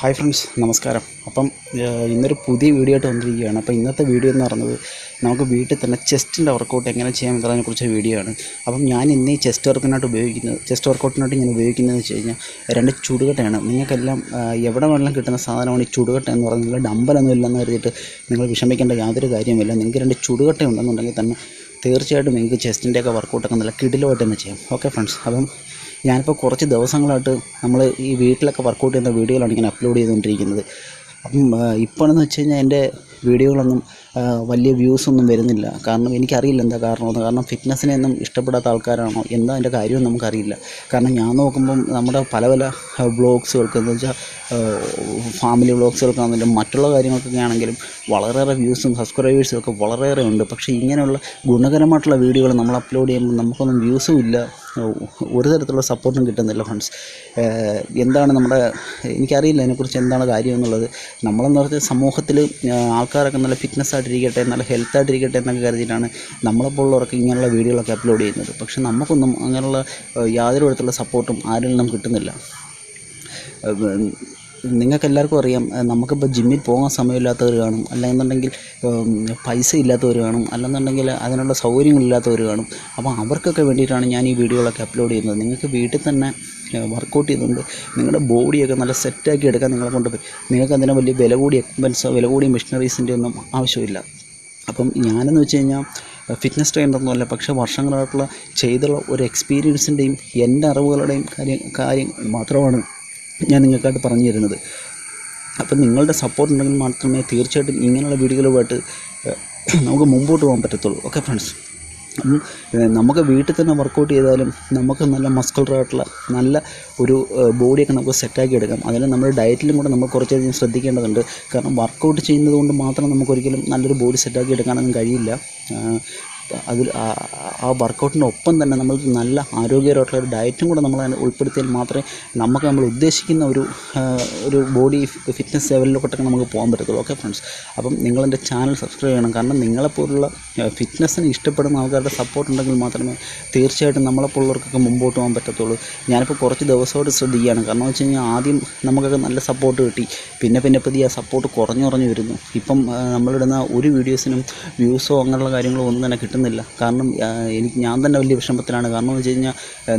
Hi friends, നമസ്കാരം. അപ്പം ഇന്നൊരു പുതിയ വീഡിയോ ആയിട്ട് വന്നിരിക്കുകയാണ്. അപ്പോൾ ഇന്നത്തെ വീഡിയോ എന്ന് പറയുന്നത് നമുക്ക് വീട്ടിൽ തന്നെ ചെസ്റ്റിൻ്റെ വർക്കൗട്ട് എങ്ങനെ ചെയ്യാം എന്നതിനെക്കുറിച്ച് വീഡിയോ ആണ്. അപ്പം ഞാൻ ഇന്ന് ഈ ചെസ്റ്റ് വർക്കൗട്ടിനായിട്ട് ഞാൻ ഉപയോഗിക്കുന്നതെന്ന് വെച്ച് കഴിഞ്ഞാൽ 2 ചുടുകട്ടയാണ്. നിങ്ങൾക്കെല്ലാം എവിടെ വേണമെങ്കിലും കിട്ടുന്ന സാധനമാണ് ഈ ചുടുകട്ട എന്ന് പറയുന്നത്. ഡമ്പലൊന്നും ഇല്ലെന്ന് കരുതിയിട്ട് നിങ്ങൾ വിഷമിക്കേണ്ട യാതൊരു കാര്യമില്ല. നിങ്ങൾക്ക് 2 ചുടുകട്ട ഉണ്ടെന്നുണ്ടെങ്കിൽ തന്നെ തീർച്ചയായിട്ടും നിങ്ങൾക്ക് ചെസ്റ്റിൻ്റെയൊക്കെ വർക്കൗട്ടൊക്കെ നല്ല കിടിലമായിട്ട് തന്നെ ചെയ്യാം. ഓക്കെ ഫ്രണ്ട്സ്, അപ്പം ഞാനിപ്പോൾ കുറച്ച് ദിവസങ്ങളായിട്ട് നമ്മൾ ഈ വീട്ടിലൊക്കെ വർക്കൗട്ട് ചെയ്യുന്ന വീഡിയോകളാണ് ഇങ്ങനെ അപ്ലോഡ് ചെയ്തുകൊണ്ടിരിക്കുന്നത്. അപ്പം ഇപ്പോഴെന്ന് വെച്ച് കഴിഞ്ഞാൽ എൻ്റെ വീഡിയോകളൊന്നും വലിയ വ്യൂസൊന്നും വരുന്നില്ല. കാരണം എനിക്കറിയില്ല എന്താ കാരണമെന്ന്. കാരണം ഫിറ്റ്നസ്സിനെയൊന്നും ഇഷ്ടപ്പെടാത്ത ആൾക്കാരാണോ എന്താ അതിൻ്റെ കാര്യമെന്ന് നമുക്കറിയില്ല. കാരണം ഞാൻ നോക്കുമ്പം നമ്മുടെ പല വ്ളോഗ്സുകൾക്ക് എന്ന് വെച്ചാൽ ഫാമിലി വ്ളോഗ്സുകൾക്കാണെങ്കിലും മറ്റുള്ള കാര്യങ്ങൾക്കൊക്കെ ആണെങ്കിലും വളരെയേറെ വ്യൂസും സബ്സ്ക്രൈബേഴ്സും ഒക്കെ വളരെയേറെ ഉണ്ട്. പക്ഷേ ഇങ്ങനെയുള്ള ഗുണകരമായിട്ടുള്ള വീഡിയോകൾ നമ്മൾ അപ്ലോഡ് ചെയ്യുമ്പോൾ നമുക്കൊന്നും വ്യൂസും ഇല്ല, ഒരു തരത്തിലുള്ള സപ്പോർട്ടും കിട്ടുന്നില്ല ഫ്രണ്ട്സ്. എന്താണ് എനിക്കറിയില്ല അതിനെക്കുറിച്ച് എന്താണ് കാര്യം എന്നുള്ളത്. നമ്മളെന്ന് പറഞ്ഞാൽ സമൂഹത്തിൽ ആൾക്കാരൊക്കെ നല്ല ഫിറ്റ്നസ് ആയിട്ടിരിക്കട്ടെ, നല്ല ഹെൽത്ത് ആയിട്ടിരിക്കട്ടെ എന്നൊക്കെ കരുതിയിട്ടാണ് നമ്മളെപ്പോലുള്ളവർക്ക് ഇങ്ങനെയുള്ള വീഡിയോകളൊക്കെ അപ്ലോഡ് ചെയ്യുന്നത്. പക്ഷേ നമുക്കൊന്നും അങ്ങനെയുള്ള യാതൊരു തരത്തിലുള്ള സപ്പോർട്ടും ആരിൽ നിന്നും കിട്ടുന്നില്ല. നിങ്ങൾക്കെല്ലാവർക്കും അറിയാം, നമുക്കിപ്പോൾ ജിമ്മിൽ പോകാൻ സമയമില്ലാത്തവർ കാണും, അല്ലെന്നുണ്ടെങ്കിൽ പൈസ ഇല്ലാത്തവർ കാണും, അല്ലെന്നുണ്ടെങ്കിൽ അതിനുള്ള സൗകര്യങ്ങളില്ലാത്തവർ കാണും. അപ്പോൾ അവർക്കൊക്കെ വേണ്ടിയിട്ടാണ് ഞാൻ ഈ വീഡിയോകളൊക്കെ അപ്ലോഡ് ചെയ്യുന്നത്. നിങ്ങൾക്ക് വീട്ടിൽ തന്നെ വർക്കൗട്ട് ചെയ്തുകൊണ്ട് നിങ്ങളുടെ ബോഡിയൊക്കെ നല്ല സെറ്റാക്കി എടുക്കാൻ നിങ്ങളെ കൊണ്ട് പറ്റും. നിങ്ങൾക്ക് അതിന് വലിയ വില കൂടിയ മെഷീനറീസിൻ്റെ ഒന്നും ആവശ്യമില്ല. അപ്പം ഞാനെന്ന് വെച്ച് കഴിഞ്ഞാൽ ഫിറ്റ്നസ് ട്രെയിനറൊന്നുമല്ല, പക്ഷേ വർഷങ്ങളായിട്ടുള്ള ചെയ്തുള്ള ഒരു എക്സ്പീരിയൻസിൻ്റെയും എൻ്റെ അറിവുകളുടെയും കാര്യം മാത്രമാണ് ഞാൻ നിങ്ങൾക്കായിട്ട് പറഞ്ഞു തരുന്നത്. അപ്പം നിങ്ങളുടെ സപ്പോർട്ട് ഉണ്ടെങ്കിൽ മാത്രമേ തീർച്ചയായിട്ടും ഇങ്ങനെയുള്ള വീഡിയോകളുമായിട്ട് നമുക്ക് മുമ്പോട്ട് പോകാൻ പറ്റത്തുള്ളൂ. ഓക്കെ ഫ്രണ്ട്സ്, അപ്പം നമുക്ക് വീട്ടിൽ തന്നെ വർക്കൗട്ട് ചെയ്താലും നമുക്ക് നല്ല മസ്കുലറായിട്ടുള്ള നല്ല ഒരു ബോഡിയൊക്കെ നമുക്ക് സെറ്റാക്കി എടുക്കാം. അതിന് നമ്മുടെ ഡയറ്റിലും കൂടെ നമ്മൾ കുറച്ചധികം ശ്രദ്ധിക്കേണ്ടതുണ്ട്. കാരണം വർക്കൗട്ട് ചെയ്യുന്നത് കൊണ്ട് മാത്രം നമുക്കൊരിക്കലും നല്ലൊരു ബോഡി സെറ്റാക്കി എടുക്കാനൊന്നും കഴിയില്ല. അതിൽ ആ വർക്കൗട്ടിൻ്റെ ഒപ്പം തന്നെ നമ്മൾ നല്ല ആരോഗ്യകരമായിട്ടുള്ള ഒരു ഡയറ്റും കൂടെ നമ്മൾ ഉൾപ്പെടുത്തിയാൽ മാത്രമേ നമ്മൾ ഉദ്ദേശിക്കുന്ന ഒരു ബോഡി ഫിറ്റ്നസ് ലെവലിലോട്ടൊക്കെ നമുക്ക് പോകാൻ പറ്റത്തുള്ളൂ. ഓക്കെ ഫ്രണ്ട്സ്, അപ്പം നിങ്ങളെൻ്റെ ചാനൽ സബ്സ്ക്രൈബ് ചെയ്യണം. കാരണം നിങ്ങളെപ്പോലുള്ള ഫിറ്റ്നസ്സിന് ഇഷ്ടപ്പെടുന്ന ആൾക്കാരുടെ സപ്പോർട്ട് ഉണ്ടെങ്കിൽ മാത്രമേ തീർച്ചയായിട്ടും നമ്മളെപ്പോലുള്ളവർക്കൊക്കെ മുമ്പോട്ട് പോകാൻ പറ്റത്തുള്ളൂ. ഞാനിപ്പോൾ കുറച്ച് ദിവസമായിട്ട് ശ്രദ്ധിക്കുകയാണ്. കാരണം എന്ന് വെച്ച് കഴിഞ്ഞാൽ ആദ്യം നമുക്കൊക്കെ നല്ല സപ്പോർട്ട് കിട്ടി, പിന്നെ പതിയെ ആ സപ്പോർട്ട് കുറഞ്ഞു വരുന്നു. ഇപ്പം നമ്മളിടുന്ന ഒരു വീഡിയോസിനും വ്യൂസോ അങ്ങനെയുള്ള കാര്യങ്ങളോ ഒന്നും തന്നെ കിട്ടുന്നില്ല. കാരണം ഞാൻ തന്നെ വലിയ വിഷമത്തിലാണ്. കാരണം എന്ന് വെച്ച് കഴിഞ്ഞാൽ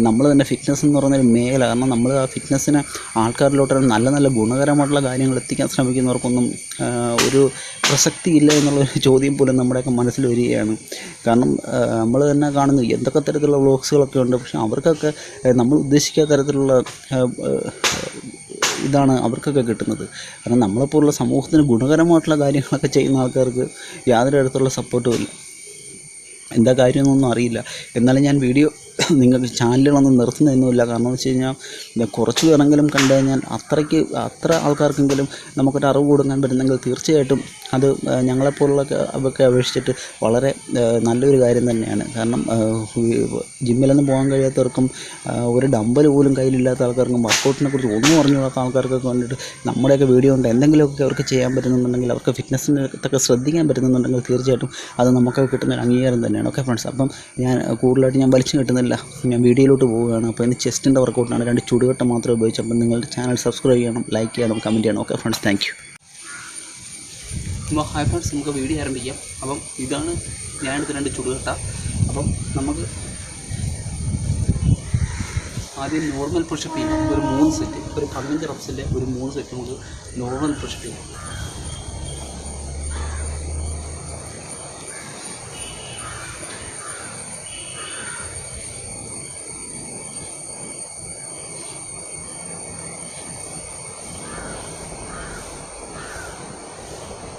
നമ്മൾ തന്നെ ഫിറ്റ്നസ് എന്ന് പറയുന്നൊരു മേഖല, കാരണം നമ്മൾ ആ ഫിറ്റ്നസ്സിനെ ആൾക്കാരിലോട്ട് നല്ല ഗുണകരമായിട്ടുള്ള കാര്യങ്ങൾ എത്തിക്കാൻ ശ്രമിക്കുന്നവർക്കൊന്നും ഒരു പ്രസക്തി ഇല്ല എന്നുള്ളൊരു ചോദ്യം പോലും നമ്മുടെയൊക്കെ മനസ്സിൽ വരികയാണ്. കാരണം നമ്മൾ തന്നെ കാണുന്നു എന്തൊക്കെ തരത്തിലുള്ള വ്ളോഗ്സുകളൊക്കെ ഉണ്ട്, പക്ഷേ അവർക്കൊക്കെ നമ്മൾ ഉദ്ദേശിക്കാത്ത തരത്തിലുള്ള ഇതാണ് അവർക്കൊക്കെ കിട്ടുന്നത്. കാരണം നമ്മളെപ്പോലുള്ള സമൂഹത്തിന് ഗുണകരമായിട്ടുള്ള കാര്യങ്ങളൊക്കെ ചെയ്യുന്ന ആൾക്കാർക്ക് യാതൊരു തരത്തിലുള്ള സപ്പോർട്ടും ഇല്ല. എന്താ കാര്യമൊന്നും അറിയില്ല. എന്നാലും ഞാൻ വീഡിയോ നിങ്ങൾക്ക് ചാനലുകളൊന്നും നിർത്തുന്നതൊന്നുമില്ല. കാരണം എന്ന് വെച്ച് കഴിഞ്ഞാൽ കുറച്ച് പേരെങ്കിലും കണ്ടു കഴിഞ്ഞാൽ അത്ര ആൾക്കാർക്കെങ്കിലും നമുക്കൊരു അറിവ് കൊടുക്കാൻ പറ്റുന്നെങ്കിൽ തീർച്ചയായിട്ടും അത് ഞങ്ങളെപ്പോലുള്ള അവർക്ക് അപേക്ഷിച്ചിട്ട് വളരെ നല്ലൊരു കാര്യം തന്നെയാണ്. കാരണം ജിമ്മിലൊന്നും പോകാൻ കഴിയാത്തവർക്കും ഒരു ഡമ്പൽ പോലും കയ്യിലില്ലാത്ത ആൾക്കാർക്കും വർക്കൗട്ടിനെ കുറിച്ച് ഒന്നും അറിഞ്ഞുകൂടാത്ത ആൾക്കാർക്കൊക്കെ വേണ്ടിയിട്ട് നമ്മുടെയൊക്കെ വീഡിയോ കൊണ്ട് എന്തെങ്കിലുമൊക്കെ അവർക്ക് ചെയ്യാൻ പറ്റുന്നുണ്ടെങ്കിൽ, അവർക്ക് ഫിറ്റ്നസ്സിനൊക്കെ ശ്രദ്ധിക്കാൻ പറ്റുന്നുണ്ടെങ്കിൽ തീർച്ചയായിട്ടും അത് നമുക്ക് കിട്ടുന്ന ഒരു അംഗീകാരം തന്നെയാണ്. ഓക്കെ ഫ്രണ്ട്സ്, അപ്പം ഞാൻ കൂടുതലായിട്ട് ഞാൻ വലിച്ചു കിട്ടുന്നില്ല, ഞാൻ വീഡിയോയിലോട്ട് പോവുകയാണ്. അപ്പോൾ ഇന്ന് ചെസ്റ്റിൻ്റെ വർക്കൗട്ടാണ്, 2 ചുടുകട്ട മാത്രമേ ഉപയോഗിച്ചു. അപ്പം നിങ്ങളുടെ ചാനൽ സബ്സ്ക്രൈബ് ചെയ്യണം, ലൈക്ക് ചെയ്യണം, കമൻറ്റ് ചെയ്യണം. Okay friends, thank you. അപ്പോൾ ഹായ് ഫ്രണ്ട്സ്, നമുക്ക് വീഡിയോ ആരംഭിക്കാം. അപ്പം ഇതാണ് ഞാനെടുത്ത 2 ചുടുകട്ട. അപ്പം നമുക്ക് ആദ്യം നോർമൽ പുഷപ്പ് ചെയ്യാം. ഒരു 3 സെറ്റ്, ഒരു 15 റെപ്സിൻ്റെ ഒരു 3 സെറ്റ് നമുക്ക് നോർമൽ പുഷപ്പ് ചെയ്യാം.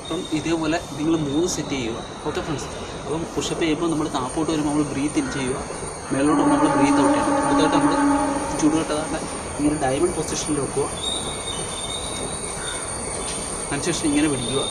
അപ്പം ഇതേപോലെ നിങ്ങൾ 3 സെറ്റ് ചെയ്യുക. ഓക്കെ ഫ്രണ്ട്സ്, അപ്പം പുഷപ്പ് ചെയ്യുമ്പോൾ നമ്മൾ താപ്പോട്ട് വരുമ്പോൾ നമ്മൾ ബ്രീത്ത് ഇൻ ചെയ്യുക, മേലോട്ട് നമ്മൾ ബ്രീത്ത് ഔട്ട് ചെയ്യണം. അടുത്തായിട്ട് നമ്മൾ ചുടുകെട്ടതാണ് ഇങ്ങനെ ഡയമണ്ട് പൊസിഷനിൽ വെക്കുക. അതിനുശേഷം ഇങ്ങനെ പിടിക്കുക.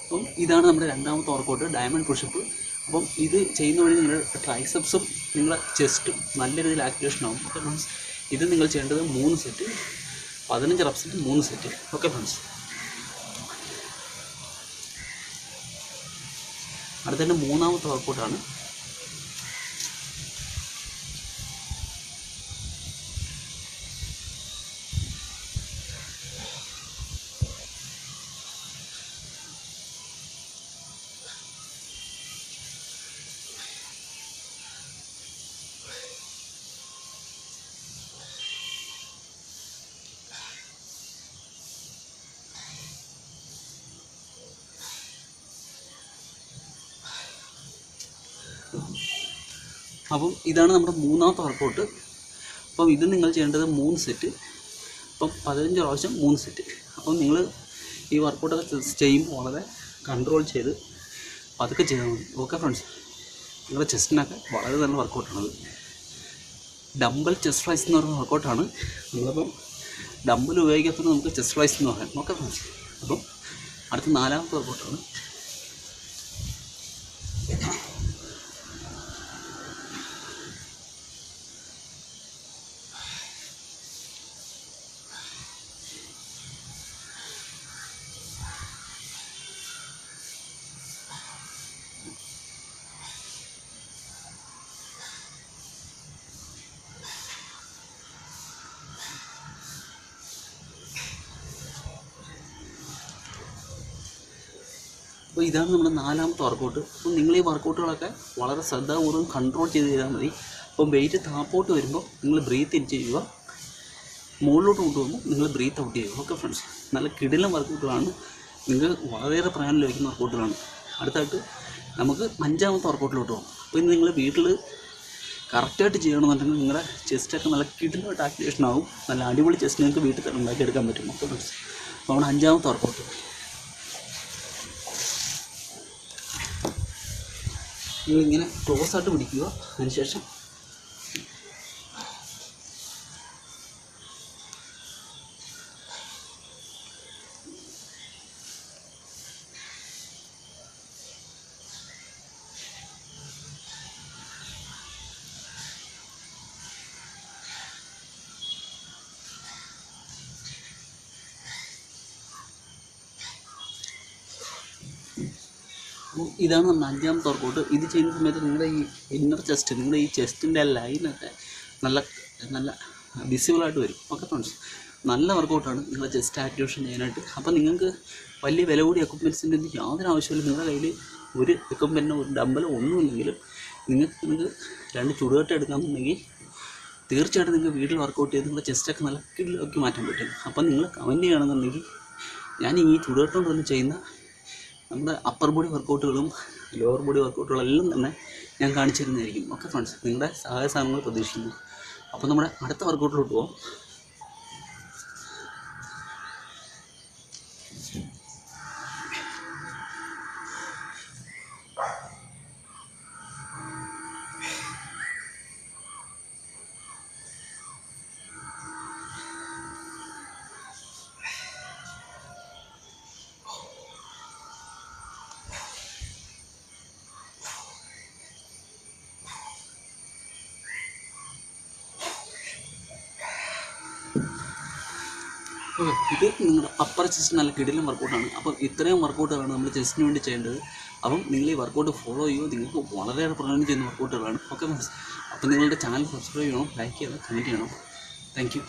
അപ്പം ഇതാണ് നമ്മുടെ രണ്ടാമത്തെ വർക്കൗട്ട്, ഡയമണ്ട് പുഷപ്പ്. അപ്പം ഇത് ചെയ്യുന്ന വഴി നിങ്ങളുടെ ട്രൈസെപ്സും നിങ്ങളുടെ ചെസ്റ്റും നല്ല രീതിയിൽ ആക്ടിവേഷൻ ആവും. ഓക്കെ ഫ്രണ്ട്സ്, ഇത് നിങ്ങൾ ചെയ്യേണ്ടത് 3 സെറ്റ് 15 റെപ്സിന് 3 സെറ്റ്. ഓക്കെ ഫ്രണ്ട്സ്, അടുത്തതിൻ്റെ മൂന്നാമത്തെ വർക്കൗട്ടാണ്. അപ്പം ഇതാണ് നമ്മുടെ മൂന്നാമത്തെ വർക്കൗട്ട്. അപ്പം ഇത് നിങ്ങൾ ചെയ്യേണ്ടത് 3 സെറ്റ്, അപ്പം 15 പ്രാവശ്യം 3 സെറ്റ്. അപ്പം നിങ്ങൾ ഈ വർക്കൗട്ടൊക്കെ ചെയ്യുമ്പോൾ വളരെ കൺട്രോൾ ചെയ്ത് പതുക്കെ ചെയ്താൽ മതി. ഓക്കെ ഫ്രണ്ട്സ്, നിങ്ങളുടെ ചെസ്റ്റിനൊക്കെ വളരെ നല്ല വർക്കൗട്ടാണത്. ഡംബൽ ചെസ്റ്റ് ഫ്ലൈസ് എന്ന് പറയുന്ന വർക്കൗട്ടാണ്. നമ്മളിപ്പം ഡംബൽ ഉപയോഗിക്കാത്തത് നമുക്ക് ചെസ്റ്റ് ഫ്ലൈസ് എന്ന് പറയാം. ഓക്കെ ഫ്രണ്ട്സ്, അപ്പം അടുത്ത 4ാമത്തെ വർക്കൗട്ടാണ്. അപ്പോൾ ഇതാണ് നമ്മുടെ 4ാമത്തെ വർക്കൗട്ട്. അപ്പോൾ നിങ്ങൾ ഈ വർക്കൗട്ടുകളൊക്കെ വളരെ ശ്രദ്ധാപൂർവ്വം കൺട്രോൾ ചെയ്ത് ചെയ്താൽ മതി. അപ്പം വെയിറ്റ് താപ്പോട്ട് വരുമ്പോൾ നിങ്ങൾ ബ്രീത്ത് ഇൻ ചെയ്യുക, മുകളിലോട്ട് കൊണ്ടുപോകുമ്പോൾ നിങ്ങൾ ബ്രീത്ത് ഔട്ട് ചെയ്യുക. ഓക്കെ ഫ്രണ്ട്സ്, നല്ല കിടിലൻ വർക്കൗട്ടുകളാണ്, നിങ്ങൾക്ക് വളരെയേറെ പ്രയോജനം ലഭിക്കുന്ന വർക്കൗട്ടുകളാണ്. അടുത്തായിട്ട് നമുക്ക് 5ാമത്തെ വർക്കൗട്ടിലോട്ട് പോകാം. അപ്പോൾ ഇന്ന് നിങ്ങൾ വീട്ടിൽ കറക്റ്റായിട്ട് ചെയ്യണമെന്നുണ്ടെങ്കിൽ നിങ്ങളുടെ ചെസ്റ്റൊക്കെ നല്ല കിടിലമായിട്ട് ആക്ടിവേഷൻ ആകും. നല്ല അടിപൊളി ചെസ്റ്റ് നിങ്ങൾക്ക് വീട്ടിൽ തന്നെ ഉണ്ടാക്കിയെടുക്കാൻ പറ്റും. ഓക്കെ ഫ്രണ്ട്സ്, അപ്പോൾ നമ്മുടെ 5ാമത്തെ വർക്കൗട്ട്. നിങ്ങളിങ്ങനെ ക്ലോസ് ആയിട്ട് പിടിക്കുക. അതിനുശേഷം ഇതാണ് നമ്മുടെ 5ാമത്തെ വർക്കൗട്ട്. ഇത് ചെയ്യുന്ന സമയത്ത് നിങ്ങളുടെ ഈ ഇന്നർ ചെസ്റ്റ്, നിങ്ങളുടെ ഈ ചെസ്റ്റിൻ്റെ ലൈനൊക്കെ നല്ല നല്ല വിസിബിളായിട്ട് വരും. ഓക്കെ ഫ്രണ്ട്സ്, നല്ല വർക്കൗട്ടാണ് നിങ്ങളുടെ ചെസ്റ്റ് ആക്ടിവേഷൻ ചെയ്യാനായിട്ട്. അപ്പോൾ നിങ്ങൾക്ക് വലിയ വില കൂടിയ എക്യുപ്മെൻറ്റ്സിൻ്റെ യാതൊരു ആവശ്യമില്ല. നിങ്ങളുടെ കയ്യിൽ ഒരു എക്യുപ്മെൻറ്റിനോ ഒരു ഡമ്പലോ ഒന്നുമില്ലെങ്കിലും നിങ്ങൾക്ക് 2 ചുടുകട്ട എടുക്കാമെന്നുണ്ടെങ്കിൽ തീർച്ചയായിട്ടും നിങ്ങൾക്ക് വീട്ടിൽ വർക്കൗട്ട് ചെയ്ത് നിങ്ങളുടെ ചെസ്റ്റൊക്കെ നല്ല കിടിലാക്കി മാറ്റാൻ പറ്റും. അപ്പം നിങ്ങൾ കമൻറ്റ് ചെയ്യുകയാണെന്നുണ്ടെങ്കിൽ ഞാൻ ഈ ചുടുകട്ട കൊണ്ട് തന്നെ ചെയ്യുന്ന നമ്മുടെ അപ്പർ ബോഡി വർക്കൗട്ടുകളും ലോവർ ബോഡി വർക്കൗട്ടുകളും എല്ലാം തന്നെ ഞാൻ കാണിച്ചു തരുന്നതായിരിക്കും. ഓക്കെ ഫ്രണ്ട്സ്, നിങ്ങളുടെ സഹായ സാധനങ്ങൾ പ്രതീക്ഷിക്കുന്നു. അപ്പോൾ നമ്മുടെ അടുത്ത വർക്കൗട്ടിലോട്ട് പോകാം. ഓക്കെ, ഇത് നിങ്ങളുടെ അപ്പർ ചെസ്റ്റ് നല്ല കിടിലൻ വർക്കൗട്ടാണ്. അപ്പം ഇത്രയും വർക്കൗട്ടുകളാണ് നമ്മൾ ചെസ്റ്റിന് വേണ്ടി ചെയ്യേണ്ടത്. അപ്പം നിങ്ങൾ ഈ വർക്കൗട്ട് ഫോളോ ചെയ്യുമോ, നിങ്ങൾക്ക് വളരെയേറെ പ്രയോജനം ചെയ്യുന്ന വർക്കൗട്ടുകളാണ്. ഓക്കെ ഫ്രണ്ട്സ്, അപ്പം നിങ്ങളുടെ ചാനൽ സബ്സ്ക്രൈബ് ചെയ്യണം, ലൈക്ക് ചെയ്യണം, കമൻറ്റ് ചെയ്യണം. Thank you.